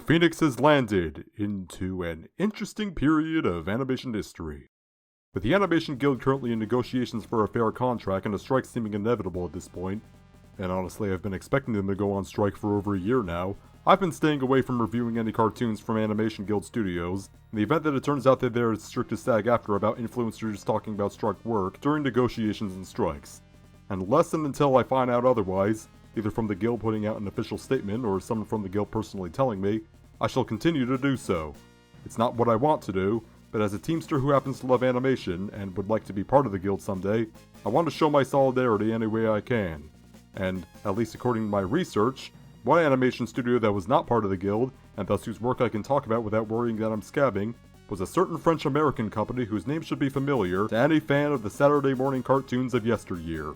Phoenix has landed into an interesting period of animation history. With the Animation Guild currently in negotiations for a fair contract and a strike seeming inevitable at this point, and honestly I've been expecting them to go on strike for over a year now, I've been staying away from reviewing any cartoons from Animation Guild Studios, in the event that it turns out that they're as strict as SAG-AFTRA about influencers talking about struck work during negotiations and strikes. Unless and until I find out otherwise, either from the Guild putting out an official statement or someone from the Guild personally telling me, I shall continue to do so. It's not what I want to do, but as a Teamster who happens to love animation and would like to be part of the Guild someday, I want to show my solidarity any way I can. And, at least according to my research, one animation studio that was not part of the Guild, and thus whose work I can talk about without worrying that I'm scabbing, was a certain French-American company whose name should be familiar to any fan of the Saturday morning cartoons of yesteryear.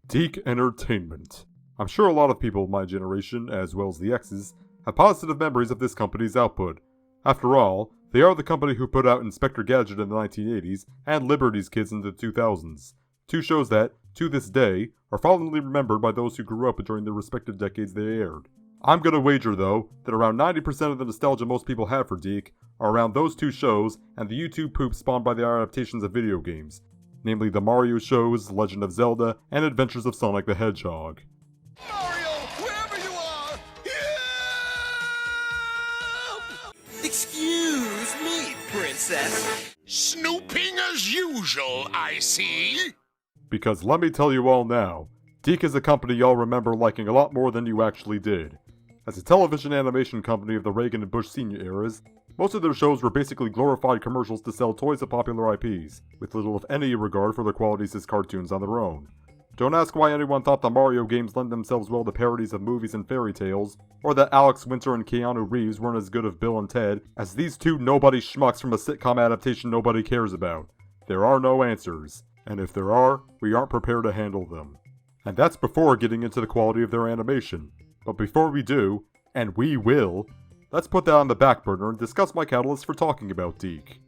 DiC Entertainment. I'm sure a lot of people of my generation, as well as the X's, have positive memories of this company's output. After all, they are the company who put out Inspector Gadget in the 1980s and Liberty's Kids in the 2000s. Two shows that, to this day, are fondly remembered by those who grew up during the respective decades they aired. I'm gonna wager, though, that around 90% of the nostalgia most people have for DiC are around those two shows and the YouTube poop spawned by their adaptations of video games, namely the Mario shows, Legend of Zelda, and Adventures of Sonic the Hedgehog. Mario, wherever you are! Help! Excuse me, princess. Snooping as usual, I see. Because let me tell you all now, DiC is a company y'all remember liking a lot more than you actually did. As a television animation company of the Reagan and Bush Sr. eras, most of their shows were basically glorified commercials to sell toys of popular IPs, with little if any regard for their qualities as cartoons on their own. Don't ask why anyone thought the Mario games lend themselves well to parodies of movies and fairy tales, or that Alex Winter and Keanu Reeves weren't as good as Bill and Ted as these two nobody schmucks from a sitcom adaptation nobody cares about. There are no answers, and if there are, we aren't prepared to handle them. And that's before getting into the quality of their animation. But before we do, and we will, let's put that on the back burner and discuss my catalyst for talking about DiC.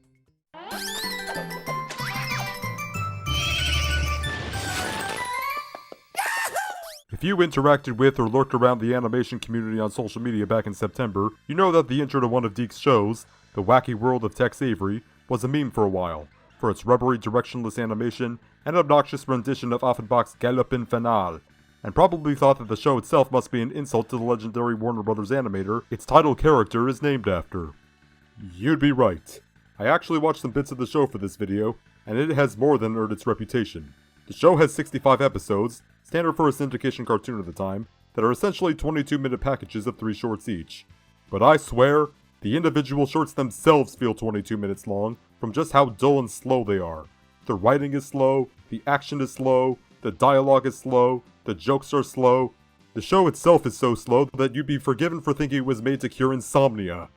If you interacted with or lurked around the animation community on social media back in September, you know that the intro to one of DiC's shows, The Wacky World of Tex Avery, was a meme for a while, for its rubbery directionless animation and obnoxious rendition of Offenbach's Galopin Finale, and probably thought that the show itself must be an insult to the legendary Warner Bros. Animator its title character is named after. You'd be right. I actually watched some bits of the show for this video, and it has more than earned its reputation. The show has 65 episodes, standard for a syndication cartoon at the time, that are essentially 22-minute packages of 3 shorts each. But I swear, the individual shorts themselves feel 22 minutes long from just how dull and slow they are. The writing is slow, the action is slow, the dialogue is slow, the jokes are slow. The show itself is so slow that you'd be forgiven for thinking it was made to cure insomnia.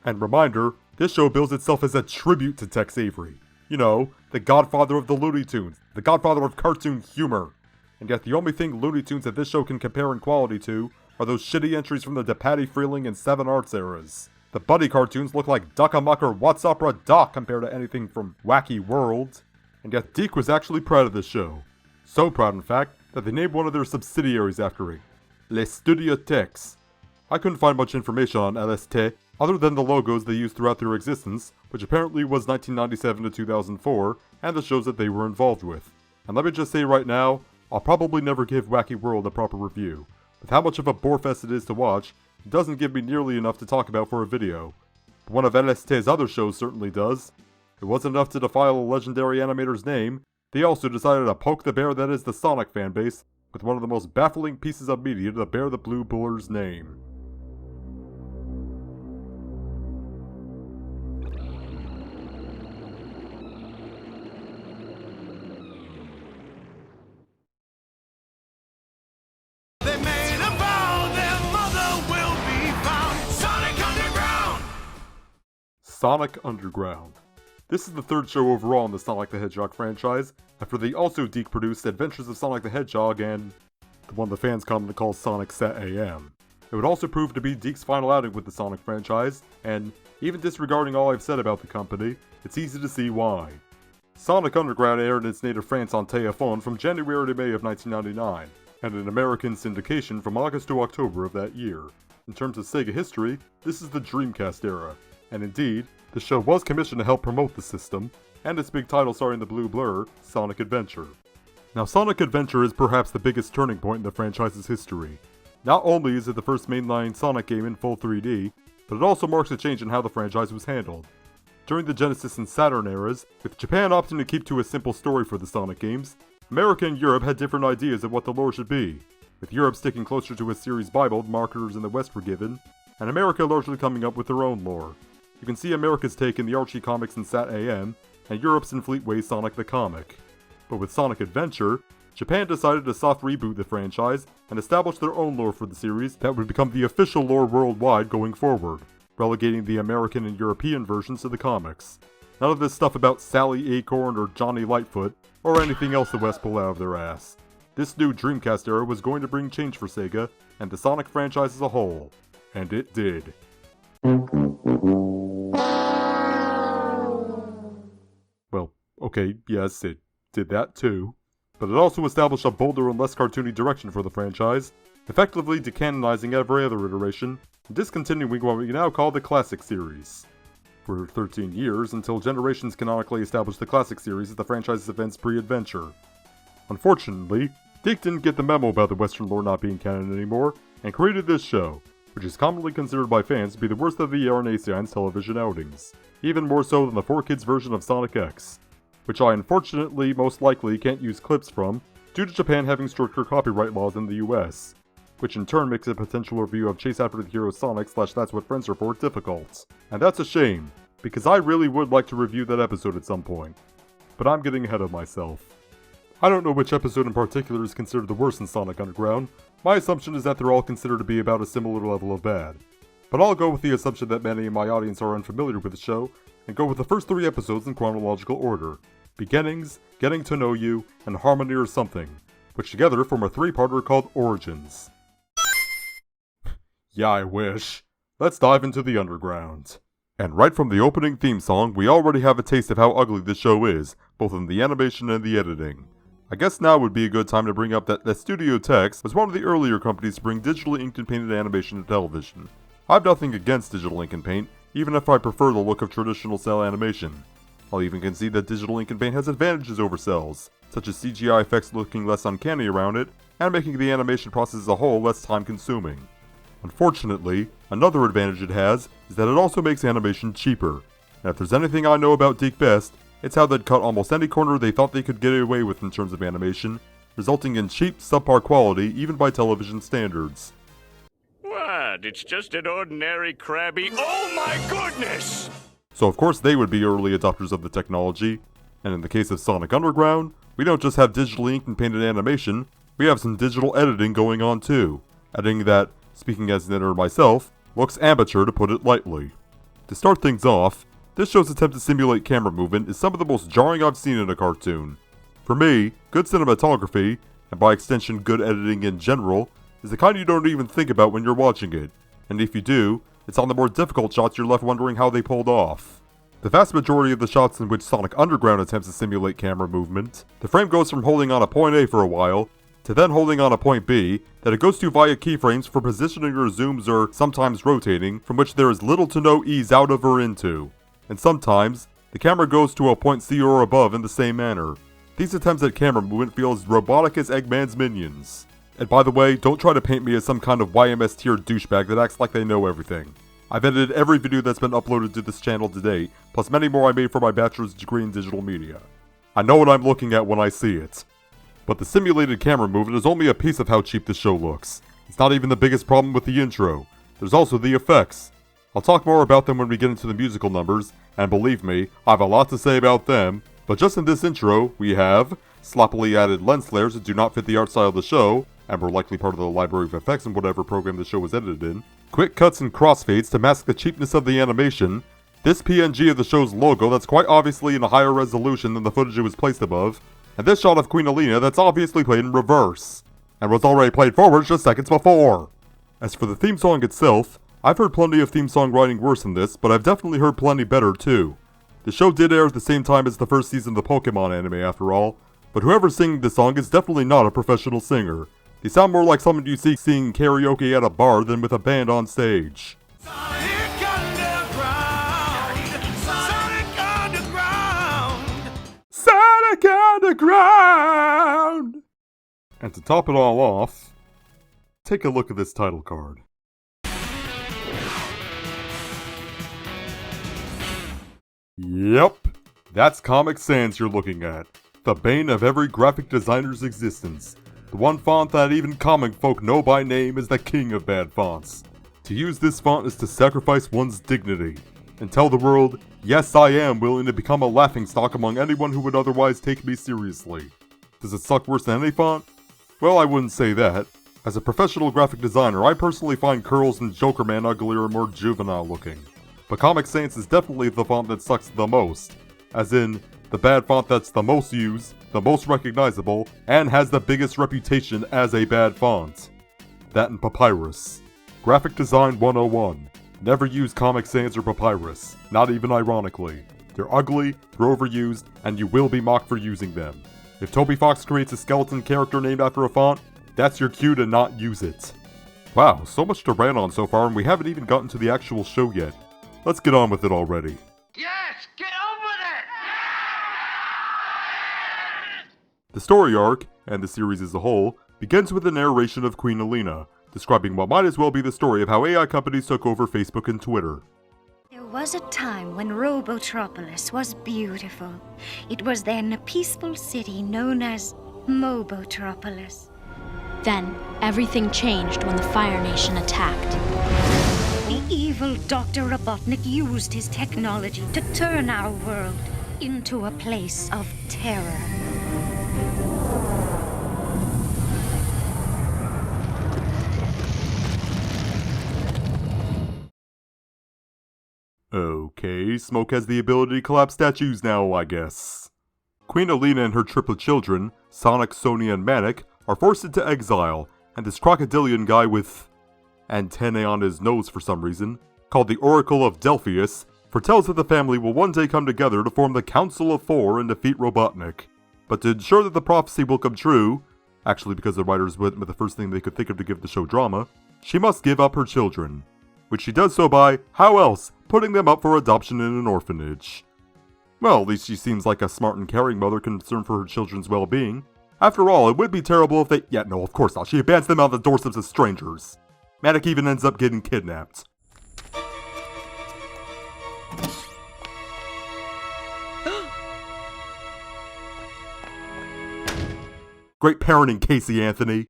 And reminder, this show bills itself as a tribute to Tex Avery. You know, the godfather of the Looney Tunes, the godfather of cartoon humor. And yet the only thing Looney Tunes that this show can compare in quality to are those shitty entries from the DePatie Freeling and Seven Arts eras. The buddy cartoons look like Duck Amuck or What's Opera Doc compared to anything from Wacky World. And yet DiC was actually proud of this show. So proud, in fact, that they named one of their subsidiaries after it, Les Studio Tex. I couldn't find much information on LST other than the logos they used throughout their existence, which apparently was 1997 to 2004, and the shows that they were involved with. And let me just say right now, I'll probably never give Wacky World a proper review. With how much of a borefest it is to watch, it doesn't give me nearly enough to talk about for a video. But one of LST's other shows certainly does. It wasn't enough to defile a legendary animator's name, they also decided to poke the bear that is the Sonic fanbase with one of the most baffling pieces of media to bear the Blue Buller's name. They made a vow their mother will be found. Sonic Underground! Sonic Underground. This is the third show overall in the Sonic the Hedgehog franchise, after the also DiC-produced Adventures of Sonic the Hedgehog and the one the fans commonly call Sonic Sat AM. It would also prove to be DiC's final outing with the Sonic franchise, and even disregarding all I've said about the company, it's easy to see why. Sonic Underground aired in its native France on TF1 from January to May of 1999, and in American syndication from August to October of that year. In terms of Sega history, this is the Dreamcast era, and indeed, the show was commissioned to help promote the system, and its big title starring the blue blur, Sonic Adventure. Now, Sonic Adventure is perhaps the biggest turning point in the franchise's history. Not only is it the first mainline Sonic game in full 3D, but it also marks a change in how the franchise was handled. During the Genesis and Saturn eras, with Japan opting to keep to a simple story for the Sonic games, America and Europe had different ideas of what the lore should be, with Europe sticking closer to a series Bible marketers in the West were given, and America largely coming up with their own lore. You can see America's take in the Archie comics and Sat AM, and Europe's in Fleetway's Sonic the Comic. But with Sonic Adventure, Japan decided to soft reboot the franchise and establish their own lore for the series that would become the official lore worldwide going forward, relegating the American and European versions to the comics. None of this stuff about Sally Acorn or Johnny Lightfoot, or anything else the West pulled out of their ass. This new Dreamcast era was going to bring change for Sega and the Sonic franchise as a whole. And it did. Well, okay, yes, it did that too. But it also established a bolder and less cartoony direction for the franchise, effectively decanonizing every other iteration, and discontinuing what we now call the Classic Series. For 13 years, until Generations canonically established the Classic Series as the franchise's events pre-adventure. Unfortunately, Deke didn't get the memo about the Western lore not being canon anymore, and created this show, which is commonly considered by fans to be the worst of the Renaissance television outings, even more so than the 4Kids version of Sonic X, which I unfortunately most likely can't use clips from, due to Japan having stricter copyright laws in the US, which in turn makes a potential review of Chase After the Hero Sonic / That's What Friends Are For difficult. And that's a shame, because I really would like to review that episode at some point. But I'm getting ahead of myself. I don't know which episode in particular is considered the worst in Sonic Underground. My assumption is that they're all considered to be about a similar level of bad. But I'll go with the assumption that many in my audience are unfamiliar with the show, and go with the first 3 episodes in chronological order. Beginnings, Getting to Know You, and Harmony or Something, which together form a 3-parter called Origins. Yeah, I wish. Let's dive into the Underground. And right from the opening theme song, we already have a taste of how ugly the show is, both in the animation and the editing. I guess now would be a good time to bring up that Studio Tex was one of the earlier companies to bring digitally inked and painted animation to television. I've nothing against digital ink and paint, even if I prefer the look of traditional cell animation. I'll even concede that digital ink and paint has advantages over cells, such as CGI effects looking less uncanny around it, and making the animation process as a whole less time-consuming. Unfortunately, another advantage it has is that it also makes animation cheaper. And if there's anything I know about Deke best, it's how they'd cut almost any corner they thought they could get away with in terms of animation, resulting in cheap, subpar quality even by television standards. What? It's just an ordinary Krabby. Oh my goodness! So of course they would be early adopters of the technology, and in the case of Sonic Underground, we don't just have digitally inked and painted animation, we have some digital editing going on too, editing that, speaking as an editor myself, looks amateur to put it lightly. To start things off, this show's attempt to simulate camera movement is some of the most jarring I've seen in a cartoon. For me, good cinematography, and by extension good editing in general, is the kind you don't even think about when you're watching it, and if you do, it's on the more difficult shots you're left wondering how they pulled off. The vast majority of the shots in which Sonic Underground attempts to simulate camera movement, the frame goes from holding on a point A for a while, to then holding on a point B, that it goes to via keyframes for positioning or zooms or sometimes rotating, from which there is little to no ease out of or into. And sometimes, the camera goes to a point C or above in the same manner. These attempts at camera movement feel as robotic as Eggman's minions. And by the way, don't try to paint me as some kind of YMS tier douchebag that acts like they know everything. I've edited every video that's been uploaded to this channel to date, plus many more I made for my bachelor's degree in digital media. I know what I'm looking at when I see it. But the simulated camera movement is only a piece of how cheap this show looks. It's not even the biggest problem with the intro. There's also the effects. I'll talk more about them when we get into the musical numbers, and believe me, I have a lot to say about them, but just in this intro, we have sloppily added lens flares that do not fit the art style of the show, and were likely part of the library of effects in whatever program the show was edited in, quick cuts and crossfades to mask the cheapness of the animation, this PNG of the show's logo that's quite obviously in a higher resolution than the footage it was placed above, and this shot of Queen Alina that's obviously played in reverse, and was already played forward just seconds before. As for the theme song itself, I've heard plenty of theme song writing worse than this, but I've definitely heard plenty better too. The show did air at the same time as the first season of the Pokemon anime after all, but whoever's singing the song is definitely not a professional singer. They sound more like someone you see singing karaoke at a bar than with a band on stage. Sonic Underground! Sonic Underground! Sonic Underground! And to top it all off, take a look at this title card. Yep, that's Comic Sans you're looking at. The bane of every graphic designer's existence. The one font that even comic folk know by name as the king of bad fonts. To use this font is to sacrifice one's dignity, and tell the world, yes, I am willing to become a laughingstock among anyone who would otherwise take me seriously. Does it suck worse than any font? Well, I wouldn't say that. As a professional graphic designer, I personally find Curls and Jokerman uglier and more juvenile looking. But Comic Sans is definitely the font that sucks the most. As in, the bad font that's the most used, the most recognizable, and has the biggest reputation as a bad font. That and Papyrus. Graphic Design 101. Never use Comic Sans or Papyrus, not even ironically. They're ugly, they're overused, and you will be mocked for using them. If Toby Fox creates a skeleton character named after a font, that's your cue to not use it. Wow, so much to rant on so far, and we haven't even gotten to the actual show yet. Let's get on with it already. Yes, get on with it! The story arc, and the series as a whole, begins with a narration of Queen Alina, describing what might as well be the story of how AI companies took over Facebook and Twitter. There was a time when Robotropolis was beautiful. It was then a peaceful city known as Mobotropolis. Then, everything changed when the Fire Nation attacked. The evil Dr. Robotnik used his technology to turn our world into a place of terror. Okay, Smoke has the ability to collapse statues now, I guess. Queen Alina and her triplet children, Sonic, Sonia, and Manic, are forced into exile, and this crocodilian guy with antennae on his nose for some reason, called the Oracle of Delphius, foretells that the family will one day come together to form the Council of Four and defeat Robotnik. But to ensure that the prophecy will come true, actually because the writers went with the first thing they could think of to give the show drama, she must give up her children. Which she does so by, how else, putting them up for adoption in an orphanage. Well, at least she seems like a smart and caring mother concerned for her children's well-being. After all, it would be terrible if they— yeah, no, of course not. She abandons them on the doorsteps of strangers. Manic even ends up getting kidnapped. Great parenting, Casey Anthony.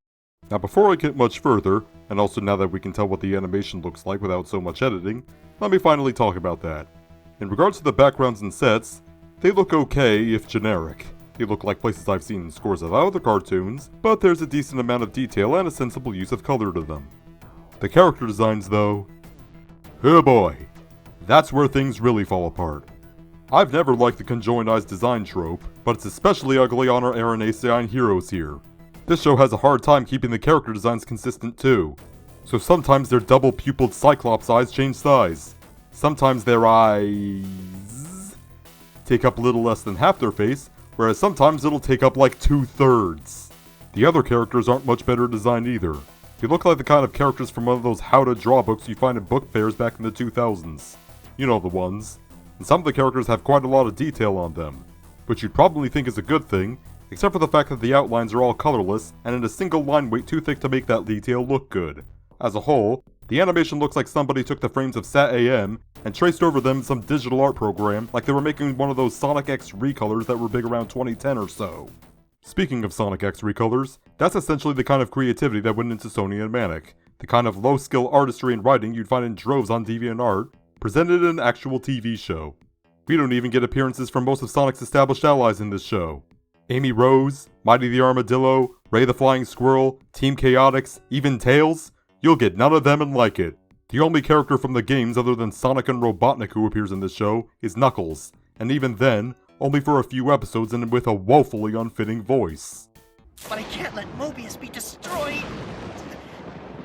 Now before I get much further, and also now that we can tell what the animation looks like without so much editing, let me finally talk about that. In regards to the backgrounds and sets, they look okay if generic. They look like places I've seen in scores of other cartoons, but there's a decent amount of detail and a sensible use of color to them. The character designs though, oh boy, that's where things really fall apart. I've never liked the conjoined eyes design trope, but it's especially ugly on our Aranacine heroes here. This show has a hard time keeping the character designs consistent too. So sometimes their double-pupiled Cyclops eyes change size. Sometimes their eyes take up a little less than half their face, whereas sometimes it'll take up like 2/3. The other characters aren't much better designed either. They look like the kind of characters from one of those how-to-draw books you find in book fairs back in the 2000s. You know the ones. And some of the characters have quite a lot of detail on them, which you'd probably think is a good thing, except for the fact that the outlines are all colorless and in a single line weight too thick to make that detail look good. As a whole, the animation looks like somebody took the frames of SAT-AM and traced over them some digital art program like they were making one of those Sonic X recolors that were big around 2010 or so. Speaking of Sonic X recolors, that's essentially the kind of creativity that went into Sonia and Manic, the kind of low-skill artistry and writing you'd find in droves on DeviantArt, presented in an actual TV show. We don't even get appearances from most of Sonic's established allies in this show. Amy Rose, Mighty the Armadillo, Ray the Flying Squirrel, Team Chaotix, even Tails, you'll get none of them and like it. The only character from the games other than Sonic and Robotnik who appears in this show is Knuckles, and even then, only for a few episodes and with a woefully unfitting voice. But I can't let Mobius be destroyed.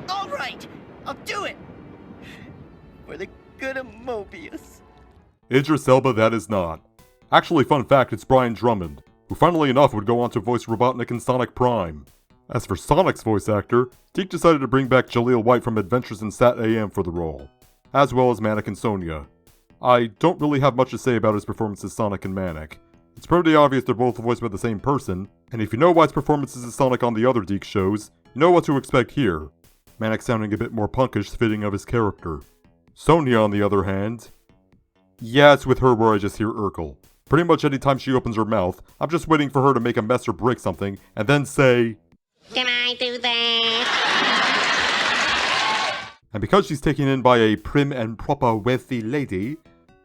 All right, I'll do it. For the good of Mobius. Idris Elba, that is not. Actually, fun fact, it's Brian Drummond, who funnily enough would go on to voice Robotnik in Sonic Prime. As for Sonic's voice actor, Deke decided to bring back Jaleel White from Adventures in Sat AM for the role, as well as Manic and Sonia. I don't really have much to say about his performance as Sonic and Manic. It's pretty obvious they're both voiced by the same person, and if you know White's performances as Sonic on the other Deke shows, you know what to expect here. Manic sounding a bit more punkish, fitting of his character. Sonia, on the other hand... Yeah, it's with her where I just hear Urkel. Pretty much anytime she opens her mouth, I'm just waiting for her to make a mess or break something, and then say... Can I do that? And because she's taken in by a prim and proper wealthy lady,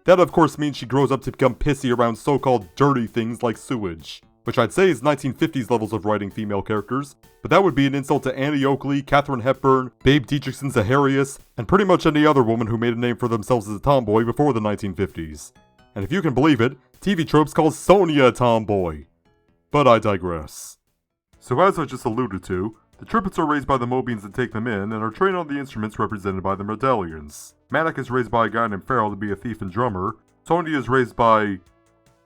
that of course means she grows up to become pissy around so-called dirty things like sewage. Which I'd say is 1950s levels of writing female characters, but that would be an insult to Annie Oakley, Katharine Hepburn, Babe Dietrichson Zaharias, and pretty much any other woman who made a name for themselves as a tomboy before the 1950s. And if you can believe it, TV tropes call Sonia a tomboy. But I digress. So as I just alluded to, the Tripits are raised by the Mobians that take them in and are trained on the instruments represented by the Medallions. Manic is raised by a guy named Farrell to be a thief and drummer. Sonia is raised by...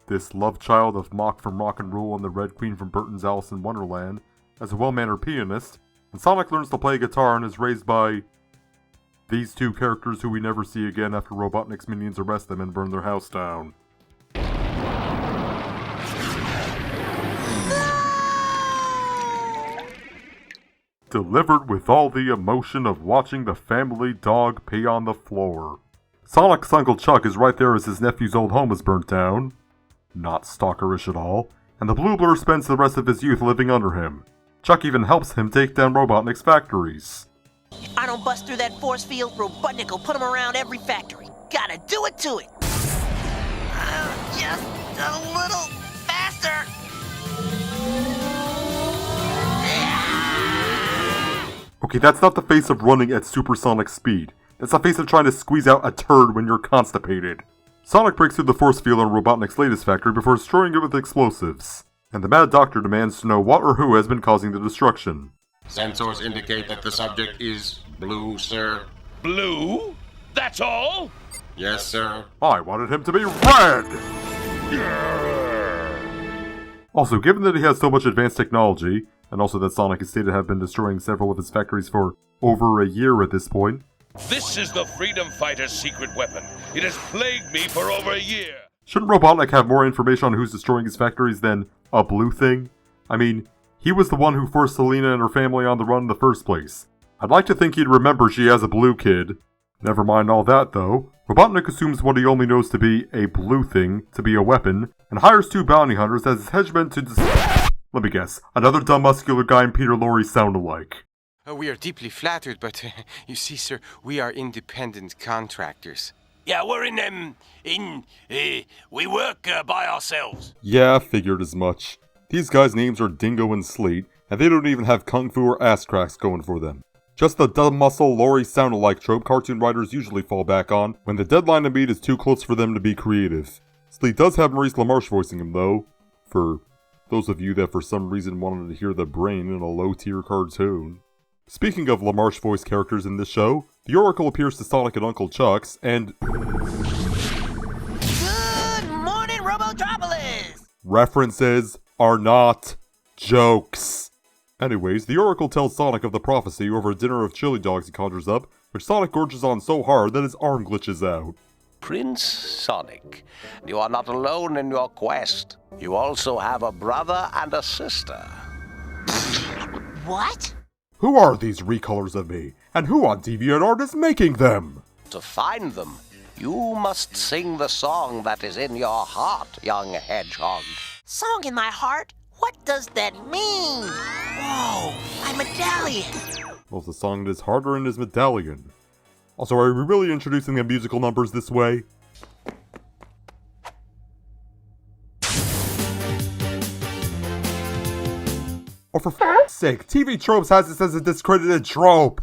this love child of Mock from Rock and Roll and the Red Queen from Burton's Alice in Wonderland as a well-mannered pianist, and Sonic learns to play guitar and is raised by... these two characters who we never see again after Robotnik's minions arrest them and burn their house down. Delivered with all the emotion of watching the family dog pee on the floor. Sonic's Uncle Chuck is right there as his nephew's old home is burnt down. Not stalkerish at all, and the Blue Blur spends the rest of his youth living under him. Chuck even helps him take down Robotnik's factories. If I don't bust through that force field, Robotnik will put him around every factory. Gotta do it to it. Just a little faster. Okay, that's not the face of running at supersonic speed. That's the face of trying to squeeze out a turd when you're constipated. Sonic breaks through the force field on Robotnik's latest factory before destroying it with explosives. And the Mad Doctor demands to know what or who has been causing the destruction. Sensors indicate that the subject is blue, sir. Blue? That's all? Yes, sir. I wanted him to be red! Also, given that he has so much advanced technology, and also that Sonic is stated to have been destroying several of his factories for over a year at this point. This is the Freedom Fighter's secret weapon. It has plagued me for over a year. Shouldn't Robotnik have more information on who's destroying his factories than a blue thing? I mean, he was the one who forced Selena and her family on the run in the first place. I'd like to think he'd remember she has a blue kid. Never mind all that, though. Robotnik assumes what he only knows to be a blue thing to be a weapon, and hires two bounty hunters as his henchmen to let me guess, another dumb muscular guy and Peter Lorre sound alike. We are deeply flattered, but you see, sir, we are independent contractors. Yeah, we're we work by ourselves. Yeah, figured as much. These guys' names are Dingo and Slate, and they don't even have kung fu or ass cracks going for them. Just the dumb muscle Lorre sound-alike trope cartoon writers usually fall back on when the deadline to meet is too close for them to be creative. Slate does have Maurice LaMarche voicing him, though, for those of you that for some reason wanted to hear the brain in a low-tier cartoon. Speaking of LaMarche voice characters in this show, the Oracle appears to Sonic and Uncle Chuck's, and... Good morning, Robotropolis! references are not jokes. Anyways, the Oracle tells Sonic of the prophecy over a dinner of chili dogs he conjures up, which Sonic gorges on so hard that his arm glitches out. Prince Sonic, you are not alone in your quest. You also have a brother and a sister. What? Who are these recolors of me, and who on DeviantArt is making them? To find them, you must sing the song that is in your heart, young hedgehog. Song in my heart? What does that mean? Whoa, my medallion! Well, the song that is harder in his medallion. Also, are we really introducing the musical numbers this way? Or for f***'s sake, TV Tropes has this as a discredited trope!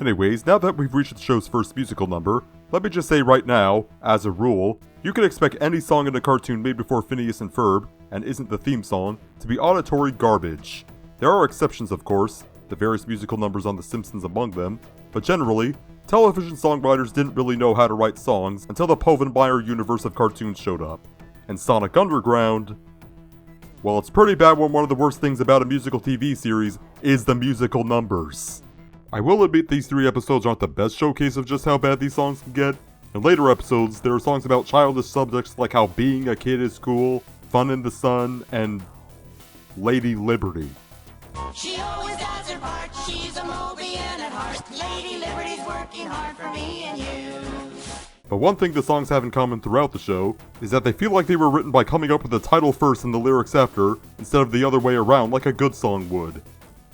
Anyways, now that we've reached the show's first musical number, let me just say right now, as a rule, you can expect any song in a cartoon made before Phineas and Ferb, and isn't the theme song, to be auditory garbage. There are exceptions, of course, the various musical numbers on The Simpsons among them, but generally, television songwriters didn't really know how to write songs until the Povenmire universe of cartoons showed up. And Sonic Underground, well, it's pretty bad when one of the worst things about a musical TV series is the musical numbers. I will admit these 3 episodes aren't the best showcase of just how bad these songs can get. In later episodes, there are songs about childish subjects like how being a kid is cool, fun in the sun, and Lady Liberty. She always does her part. She's a Mobian at heart. Lady Liberty's working hard for me and you. But one thing the songs have in common throughout the show is that they feel like they were written by coming up with the title first and the lyrics after, instead of the other way around like a good song would.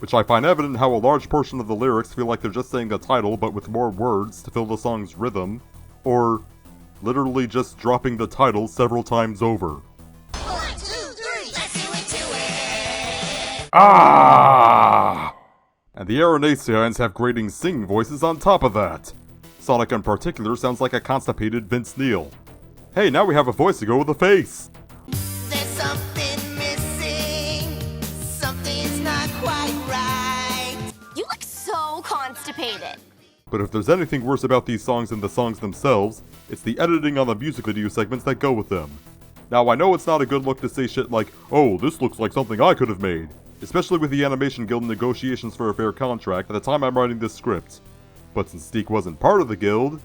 Which I find evident in how a large portion of the lyrics feel like they're just saying the title but with more words to fill the song's rhythm, or literally just dropping the title several times over. 1, 2, 3, let's do it. Ah! And the Aeronaceans have grating singing voices on top of that. Sonic in particular sounds like a constipated Vince Neil. Hey, now we have a voice to go with a face! There's something missing. Something's not quite right. You look so constipated. But if there's anything worse about these songs than the songs themselves, it's the editing on the music video segments that go with them. Now I know it's not a good look to say shit like, oh, this looks like something I could have made, especially with the Animation Guild negotiations for a fair contract at the time I'm writing this script. But since Deke wasn't part of the guild,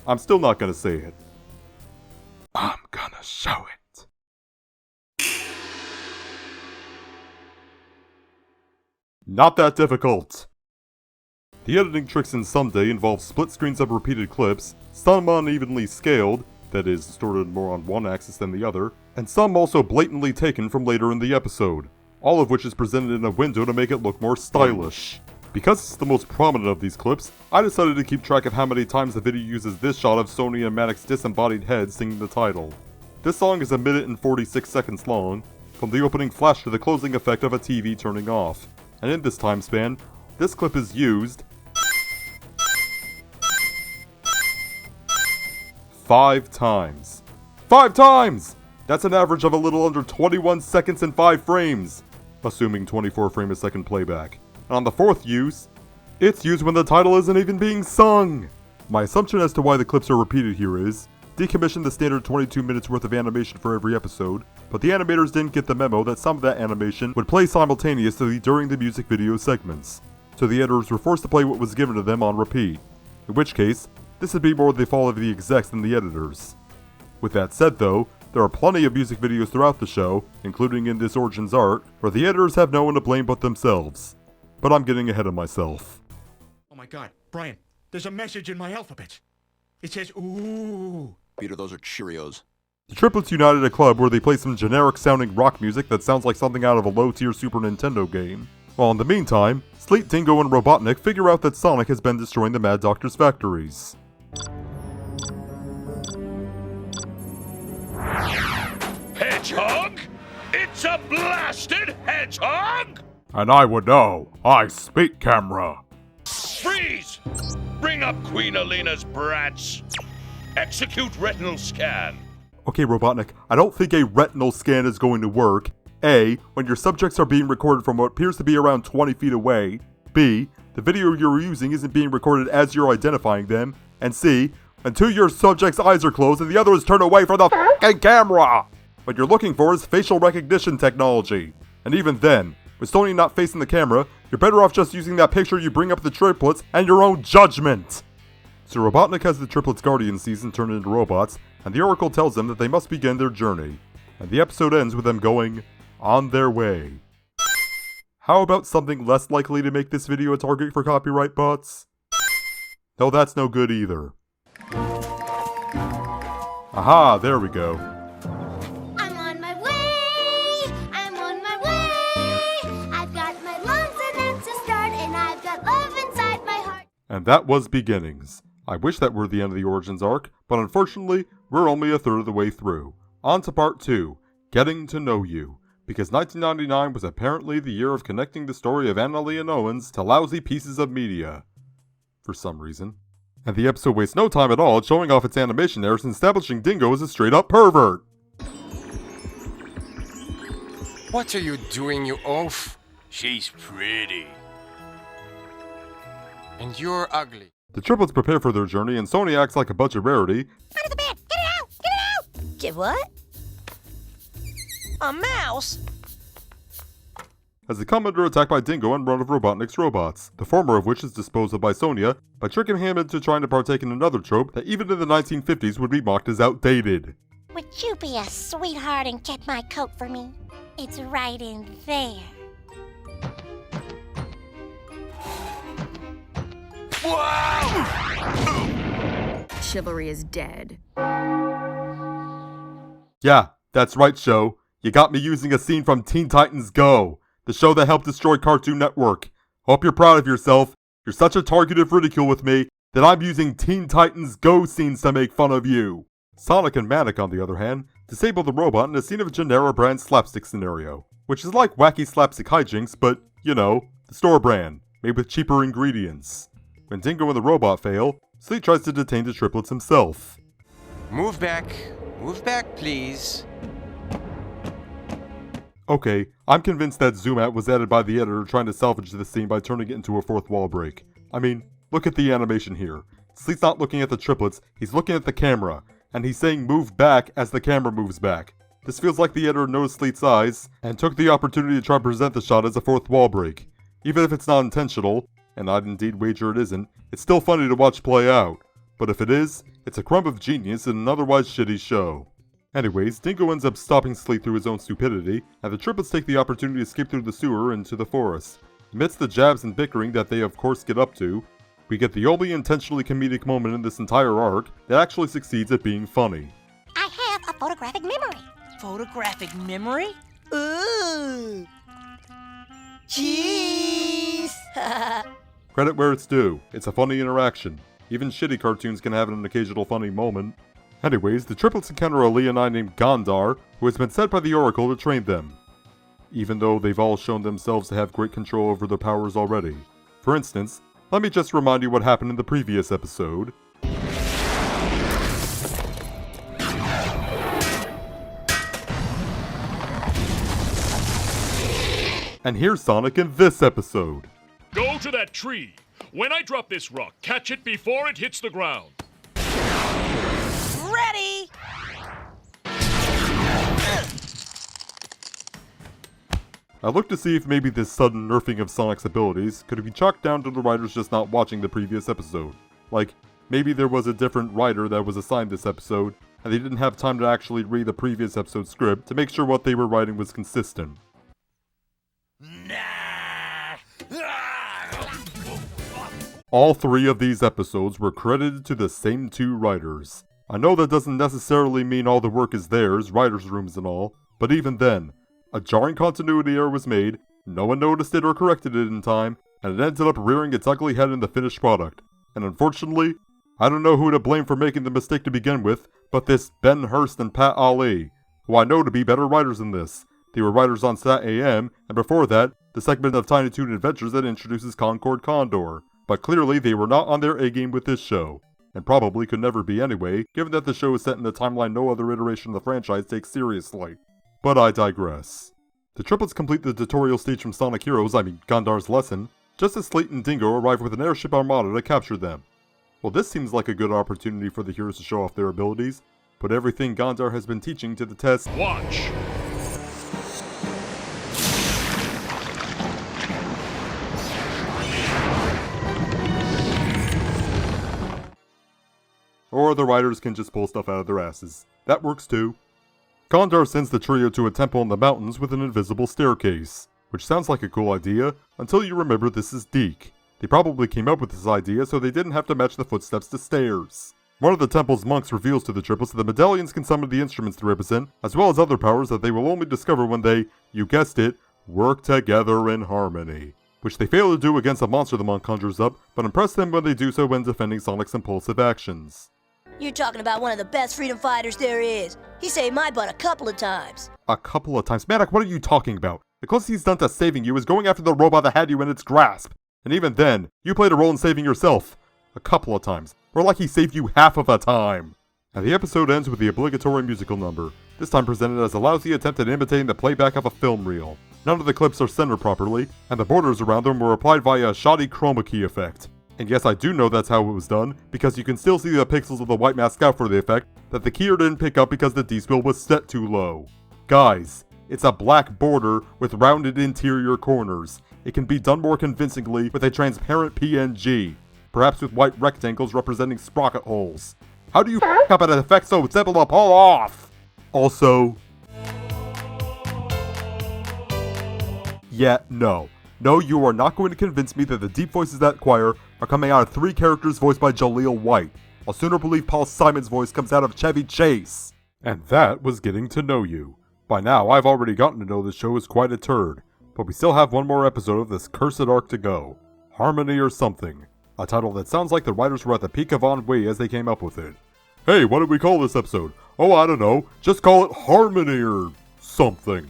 I'm still not gonna say it. I'm gonna show it. Not that difficult. The editing tricks in Someday involve split screens of repeated clips, some unevenly scaled, that is, distorted more on one axis than the other, and some also blatantly taken from later in the episode, all of which is presented in a window to make it look more stylish. Because it's the most prominent of these clips, I decided to keep track of how many times the video uses this shot of Sony and Maddox's disembodied head singing the title. This song is 1 minute and 46 seconds long, from the opening flash to the closing effect of a TV turning off, and in this time span, this clip is used 5 times. 5 times! That's an average of a little under 21 seconds and 5 frames, assuming 24 frame a second playback. And on the 4th use, it's used when the title isn't even being sung! My assumption as to why the clips are repeated here is, decommissioned the standard 22 minutes worth of animation for every episode, but the animators didn't get the memo that some of that animation would play simultaneously during the music video segments, so the editors were forced to play what was given to them on repeat, in which case, this would be more the fault of the execs than the editors. With that said though, there are plenty of music videos throughout the show, including in this Origins arc, where the editors have no one to blame but themselves. But I'm getting ahead of myself. Oh my god, Brian, there's a message in my alphabet. It says, ooh. Peter, those are Cheerios. The triplets unite at a club where they play some generic sounding rock music that sounds like something out of a low tier Super Nintendo game. While in the meantime, Sleet, Dingo, and Robotnik figure out that Sonic has been destroying the Mad Doctor's factories. Hedgehog? It's a blasted hedgehog! And I would know. I speak camera. Freeze! Bring up Queen Alina's brats. Execute retinal scan. Okay, Robotnik, I don't think a retinal scan is going to work. A, when your subjects are being recorded from what appears to be around 20 feet away. B, the video you're using isn't being recorded as you're identifying them. And C, when 2 of your subjects' eyes are closed and the other is turned away from the f***ing camera! What you're looking for is facial recognition technology. And even then, with Sony not facing the camera, you're better off just using that picture you bring up the triplets and your own judgment! So Robotnik has the triplets' guardian season turned into robots, and the Oracle tells them that they must begin their journey. And the episode ends with them going on their way. How about something less likely to make this video a target for copyright bots? No, that's no good either. Aha, there we go. I'm on my way. I'm on my way. I've got my lungs and that's a start, and I've got love inside my heart. And that was Beginnings. I wish that were the end of the Origins arc, but unfortunately, we're only a third of the way through. On to part 2, Getting to Know You, because 1999 was apparently the year of connecting the story of Annalie and Owens to lousy pieces of media. For some reason. And the episode wastes no time at all at showing off its animation errors and establishing Dingo as a straight-up pervert. What are you doing, you oaf? She's pretty. And you're ugly. The triplets prepare for their journey, and Sony acts like a budget rarity. Under the bed! Get it out! Get it out! Get what? A mouse? As they come under attack by Dingo and one of Robotnik's robots, the former of which is disposed of by Sonia by tricking him into trying to partake in another trope that even in the 1950s would be mocked as outdated. Would you be a sweetheart and get my coat for me? It's right in there. Chivalry is dead. Yeah, that's right, show. You got me using a scene from Teen Titans Go, the show that helped destroy Cartoon Network. Hope you're proud of yourself. You're such a target of ridicule with me that I'm using Teen Titans Go scenes to make fun of you. Sonic and Manic, on the other hand, disable the robot in a scene of a Genera brand slapstick scenario, which is like wacky slapstick hijinks, but, you know, the store brand, made with cheaper ingredients. When Dingo and the robot fail, Sleet tries to detain the triplets himself. Move back, please. Okay, I'm convinced that zoom out was added by the editor trying to salvage this scene by turning it into a fourth wall break. I mean, look at the animation here. Sleet's not looking at the triplets, he's looking at the camera, and he's saying move back as the camera moves back. This feels like the editor noticed Sleet's eyes, and took the opportunity to try to present the shot as a fourth wall break. Even if it's not intentional, and I'd indeed wager it isn't, it's still funny to watch play out. But if it is, it's a crumb of genius in an otherwise shitty show. Anyways, Dingo ends up stopping Sleet through his own stupidity, and the triplets take the opportunity to escape through the sewer into the forest. Amidst the jabs and bickering that they of course get up to, we get the only intentionally comedic moment in this entire arc that actually succeeds at being funny. I have a photographic memory. Photographic memory? Ooh! Jeez! Credit where it's due, it's a funny interaction. Even shitty cartoons can have an occasional funny moment. Anyways, the triplets encounter a Leonine named Gondar, who has been sent by the Oracle to train them. Even though they've all shown themselves to have great control over their powers already. For instance, let me just remind you what happened in the previous episode. And here's Sonic in this episode. Go to that tree. When I drop this rock, catch it before it hits the ground. Ready! I looked to see if maybe this sudden nerfing of Sonic's abilities could be chalked down to the writers just not watching the previous episode. Like, maybe there was a different writer that was assigned this episode, and they didn't have time to actually read the previous episode script to make sure what they were writing was consistent. All three of these episodes were credited to the same two writers. I know that doesn't necessarily mean all the work is theirs, writers' rooms and all, but even then, a jarring continuity error was made, no one noticed it or corrected it in time, and it ended up rearing its ugly head in the finished product. And unfortunately, I don't know who to blame for making the mistake to begin with, but this Ben Hurst and Pat Ali, who I know to be better writers than this. They were writers on Sat AM, and before that, the segment of Tiny Toon Adventures that introduces Concord Condor. But clearly they were not on their A-game with this show, and probably could never be anyway, given that the show is set in a timeline no other iteration of the franchise takes seriously. But I digress. The triplets complete the tutorial stage from Sonic Heroes, Gondar's lesson, just as Sleet and Dingo arrive with an airship armada to capture them. Well, this seems like a good opportunity for the heroes to show off their abilities, put everything Gondar has been teaching to the test. Watch! Or the writers can just pull stuff out of their asses. That works too. Gondar sends the trio to a temple in the mountains with an invisible staircase, which sounds like a cool idea, until you remember this is Deke. They probably came up with this idea so they didn't have to match the footsteps to stairs. One of the temple's monks reveals to the triplets that the medallions can summon the instruments they represent, as well as other powers that they will only discover when they, you guessed it, work together in harmony. Which they fail to do against a monster the monk conjures up, but impress them when they do so when defending Sonic's impulsive actions. You're talking about one of the best freedom fighters there is. He saved my butt a couple of times. A couple of times? Manic, what are you talking about? The closest he's done to saving you is going after the robot that had you in its grasp. And even then, you played a role in saving yourself. A couple of times. More like he saved you half of a time. And the episode ends with the obligatory musical number, this time presented as a lousy attempt at imitating the playback of a film reel. None of the clips are centered properly, and the borders around them were applied via a shoddy chroma key effect. And yes, I do know that's how it was done, because you can still see the pixels of the white mask out for the effect that the keyer didn't pick up because the D-spill was set too low. Guys, it's a black border with rounded interior corners. It can be done more convincingly with a transparent PNG, perhaps with white rectangles representing sprocket holes. How do you f*** up an effect so simple to pull off? Also, yeah, no. No, you are not going to convince me that the deep voices that choir are coming out of 3 characters voiced by Jaleel White. I'll sooner believe Paul Simon's voice comes out of Chevy Chase. And that was getting to know you. By now, I've already gotten to know this show is quite a turd, but we still have one more episode of this cursed arc to go. Harmony or Something. A title that sounds like the writers were at the peak of ennui as they came up with it. Hey, what did we call this episode? Oh, I don't know. Just call it Harmony or something.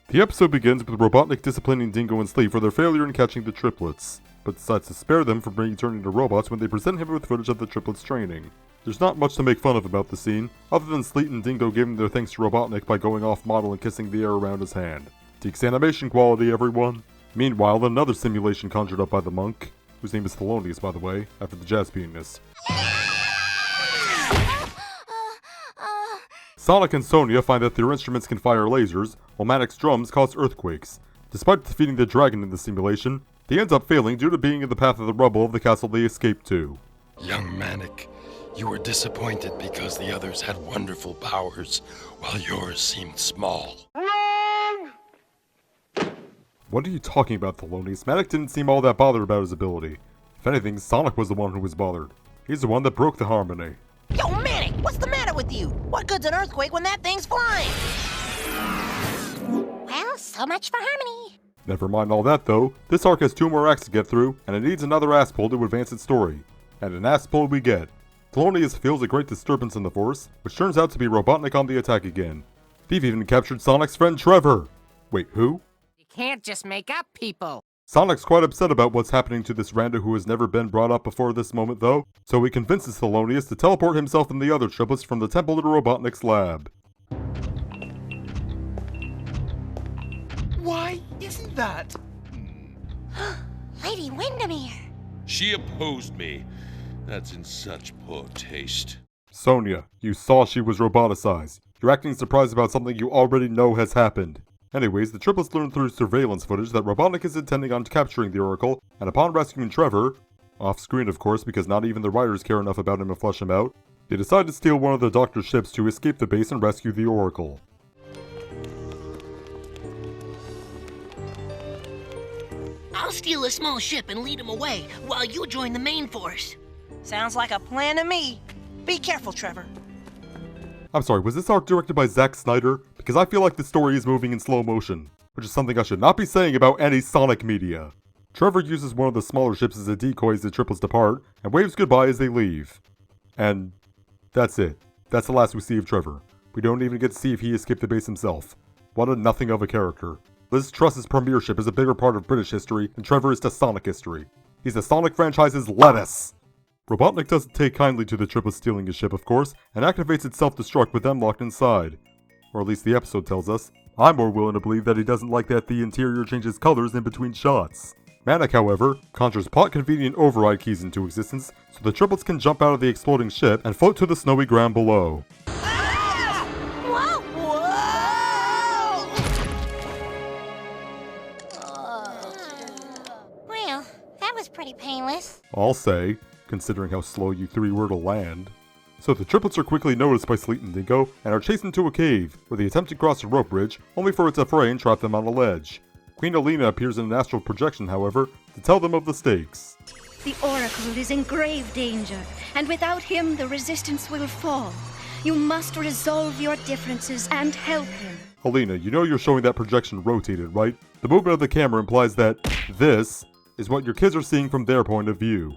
The episode begins with Robotnik disciplining Dingo and Sleep for their failure in catching the triplets, but decides to spare them from returning to robots when they present him with footage of the triplets training. There's not much to make fun of about the scene, other than Sleet and Dingo giving their thanks to Robotnik by going off model and kissing the air around his hand. Deek's animation quality, everyone. Meanwhile, another simulation conjured up by the monk, whose name is Thelonious, by the way, after the jazz pianist. Sonic and Sonia find that their instruments can fire lasers, while Manic's drums cause earthquakes. Despite defeating the dragon in the simulation, they end up failing due to being in the path of the rubble of the castle they escaped to. Young Manic, you were disappointed because the others had wonderful powers, while yours seemed small. What are you talking about, Thelonious? Manic didn't seem all that bothered about his ability. If anything, Sonic was the one who was bothered. He's the one that broke the harmony. Yo, Manic, what's the matter with you? What good's an earthquake when that thing's flying? Well, so much for harmony. Never mind all that though, this arc has 2 more acts to get through, and it needs another ass pull to advance its story. And an ass pull we get. Thelonious feels a great disturbance in the force, which turns out to be Robotnik on the attack again. They've even captured Sonic's friend Trevor! Wait, who? You can't just make up people! Sonic's quite upset about what's happening to this rando who has never been brought up before this moment though, so he convinces Thelonious to teleport himself and the other triplets from the temple to Robotnik's lab. Why isn't that? Lady Windermere! She opposed me. That's in such poor taste. Sonia, you saw she was roboticized. You're acting surprised about something you already know has happened. Anyways, the triplets learn through surveillance footage that Robotnik is intending on capturing the Oracle, and upon rescuing Trevor, off screen of course because not even the writers care enough about him to flesh him out, they decide to steal one of the Doctor's ships to escape the base and rescue the Oracle. I'll steal a small ship and lead him away while you join the main force. Sounds like a plan to me. Be careful, Trevor. I'm sorry, was this arc directed by Zack Snyder? Because I feel like the story is moving in slow motion, which is something I should not be saying about any Sonic media. Trevor uses one of the smaller ships as a decoy as the triplets depart, and waves goodbye as they leave. And that's it. That's the last we see of Trevor. We don't even get to see if he escaped the base himself. What a nothing of a character. Liz Truss's premiership is a bigger part of British history than Trevor is to Sonic history. He's the Sonic franchise's lettuce! Robotnik doesn't take kindly to the triplets stealing his ship, of course, and activates its self-destruct with them locked inside. Or at least the episode tells us. I'm more willing to believe that he doesn't like that the interior changes colors in between shots. Manic, however, conjures plot-convenient override keys into existence, so the triplets can jump out of the exploding ship and float to the snowy ground below. Whoa! Well, that was pretty painless. I'll say, considering how slow you 3 were to land. So the triplets are quickly noticed by Sleet and Dingo, and are chased into a cave, where they attempt to cross a rope bridge, only for it to fray and trap them on a ledge. Queen Alina appears in an astral projection, however, to tell them of the stakes. The Oracle is in grave danger, and without him the resistance will fall. You must resolve your differences and help him. Alina, you know you're showing that projection rotated, right? The movement of the camera implies that this is what your kids are seeing from their point of view.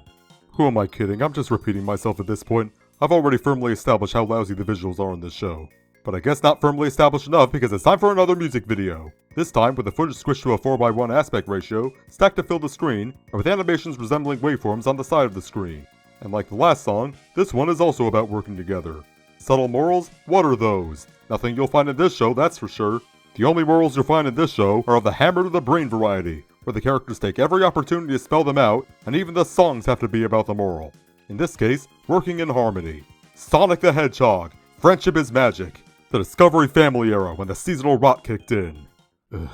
Who am I kidding? I'm just repeating myself at this point. I've already firmly established how lousy the visuals are on this show. But I guess not firmly established enough because it's time for another music video. This time with the footage squished to a 4:1 aspect ratio, stacked to fill the screen, and with animations resembling waveforms on the side of the screen. And like the last song, this one is also about working together. Subtle morals? What are those? Nothing you'll find in this show, that's for sure. The only morals you'll find in this show are of the hammer to the brain variety, where the characters take every opportunity to spell them out, and even the songs have to be about the moral. In this case, working in harmony. Sonic the Hedgehog, Friendship is Magic, the Discovery Family era when the seasonal rot kicked in. Ugh,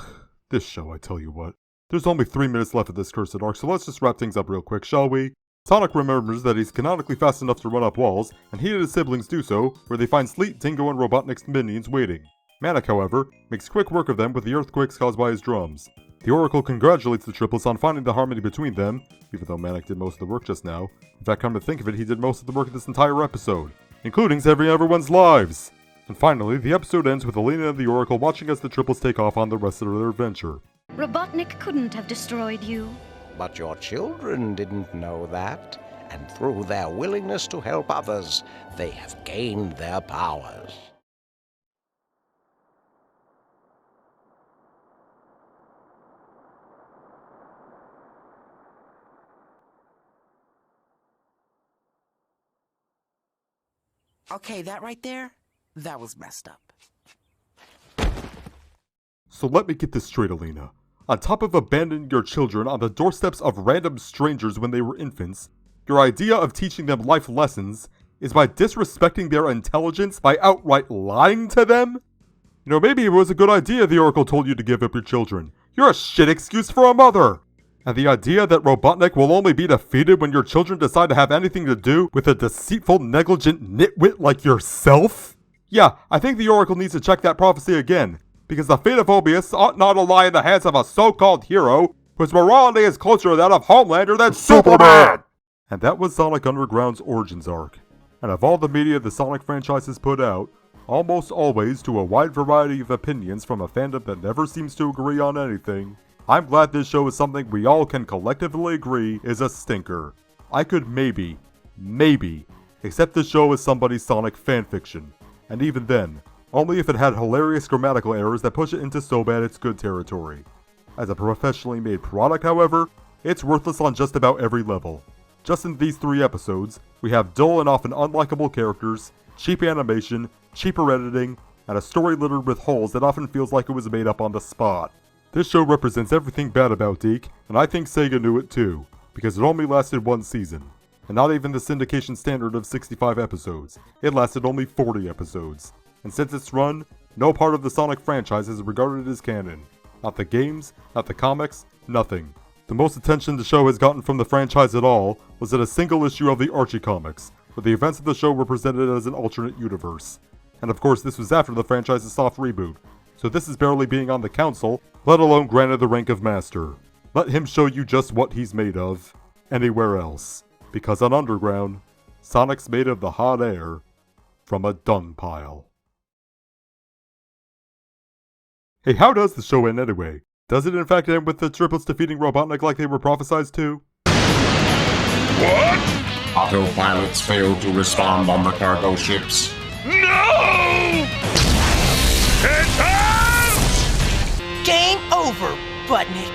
this show, I tell you what. There's only 3 minutes left of this cursed arc, so let's just wrap things up real quick, shall we? Sonic remembers that he's canonically fast enough to run up walls, and he and his siblings do so, where they find Sleet, Dingo, and Robotnik's minions waiting. Manic, however, makes quick work of them with the earthquakes caused by his drums. The Oracle congratulates the triplets on finding the harmony between them, even though Manic did most of the work just now. In fact, come to think of it, he did most of the work of this entire episode, including saving everyone's lives! And finally, the episode ends with Alina and the Oracle watching as the triplets take off on the rest of their adventure. Robotnik couldn't have destroyed you. But your children didn't know that, and through their willingness to help others, they have gained their powers. Okay, that right there, that was messed up. So let me get this straight, Alina. On top of abandoning your children on the doorsteps of random strangers when they were infants, your idea of teaching them life lessons is by disrespecting their intelligence by outright lying to them? You know, maybe it was a good idea the Oracle told you to give up your children. You're a shit excuse for a mother! And the idea that Robotnik will only be defeated when your children decide to have anything to do with a deceitful, negligent nitwit like yourself? Yeah, I think the Oracle needs to check that prophecy again, because the fate of Mobius ought not to lie in the hands of a so-called hero whose morality is closer to that of Homelander than Superman! And that was Sonic Underground's Origins arc. And of all the media the Sonic franchise has put out, almost always to a wide variety of opinions from a fandom that never seems to agree on anything, I'm glad this show is something we all can collectively agree is a stinker. I could maybe accept this show as somebody's Sonic fanfiction, and even then, only if it had hilarious grammatical errors that push it into so bad it's good territory. As a professionally made product, however, it's worthless on just about every level. Just in these 3 episodes, we have dull and often unlikable characters, cheap animation, cheaper editing, and a story littered with holes that often feels like it was made up on the spot. This show represents everything bad about Deke, and I think Sega knew it too, because it only lasted 1 season. And not even the syndication standard of 65 episodes, it lasted only 40 episodes. And since its run, no part of the Sonic franchise is regarded as canon. Not the games, not the comics, nothing. The most attention the show has gotten from the franchise at all was in a single issue of the Archie comics, where the events of the show were presented as an alternate universe. And of course this was after the franchise's soft reboot, so this is barely being on the council, let alone granted the rank of master. Let him show you just what he's made of, anywhere else. Because on Underground, Sonic's made of the hot air from a dung pile. Hey, how does the show end anyway? Does it in fact end with the triplets defeating Robotnik like they were prophesized to? What? Autopilots failed to respond on the cargo ships. No! It's out! Game over, Budnik.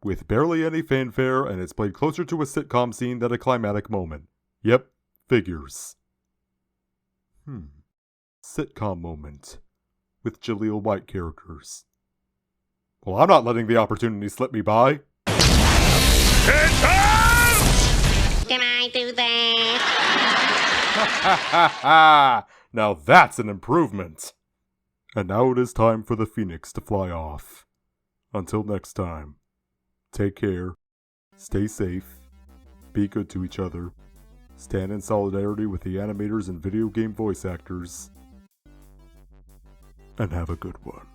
With barely any fanfare, and it's played closer to a sitcom scene than a climatic moment. Yep, figures. Sitcom moment. With Jaleel White characters. Well, I'm not letting the opportunity slip me by. It's out! Can I do that? Now that's an improvement! And now it is time for the Phoenix to fly off. Until next time, take care, stay safe, be good to each other, stand in solidarity with the animators and video game voice actors, and have a good one.